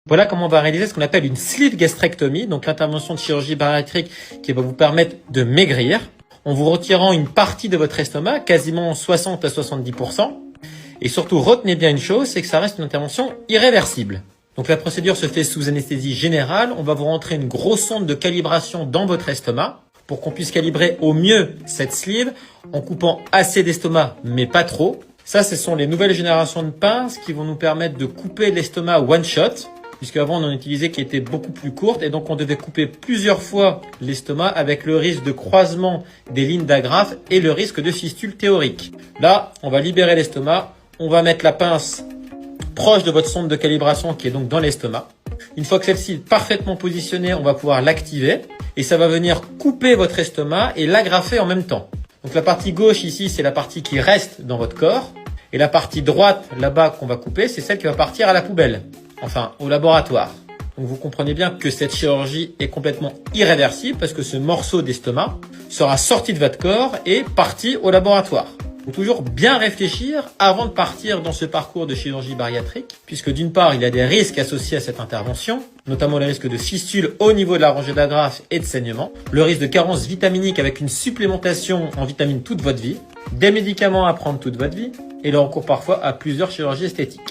Voilà comment on va réaliser ce qu'on appelle une sleeve gastrectomie, donc l'intervention de chirurgie bariatrique qui va vous permettre de maigrir en vous retirant une partie de votre estomac, quasiment 60 à 70%. Et surtout, retenez bien une chose, c'est que ça reste une intervention irréversible. Donc la procédure se fait sous anesthésie générale. On va vous rentrer une grosse sonde de calibration dans votre estomac pour qu'on puisse calibrer au mieux cette sleeve en coupant assez d'estomac, mais pas trop. Ça, ce sont les nouvelles générations de pinces qui vont nous permettre de couper l'estomac one shot, puisque avant on en utilisait qui était beaucoup plus courte et donc on devait couper plusieurs fois l'estomac avec le risque de croisement des lignes d'agrafe et le risque de fistule théorique. Là, on va libérer l'estomac, on va mettre la pince proche de votre sonde de calibration qui est donc dans l'estomac. Une fois que celle-ci est parfaitement positionnée, on va pouvoir l'activer et ça va venir couper votre estomac et l'agrafer en même temps. Donc la partie gauche ici, c'est la partie qui reste dans votre corps et la partie droite là-bas qu'on va couper, c'est celle qui va partir à la poubelle. Enfin, au laboratoire. Donc vous comprenez bien que cette chirurgie est complètement irréversible parce que ce morceau d'estomac sera sorti de votre corps et parti au laboratoire. Il faut toujours bien réfléchir avant de partir dans ce parcours de chirurgie bariatrique, puisque d'une part, il y a des risques associés à cette intervention, notamment le risque de fistule au niveau de la rangée d'agrafe et de saignement, le risque de carence vitaminique avec une supplémentation en vitamines toute votre vie, des médicaments à prendre toute votre vie, et le recours parfois à plusieurs chirurgies esthétiques.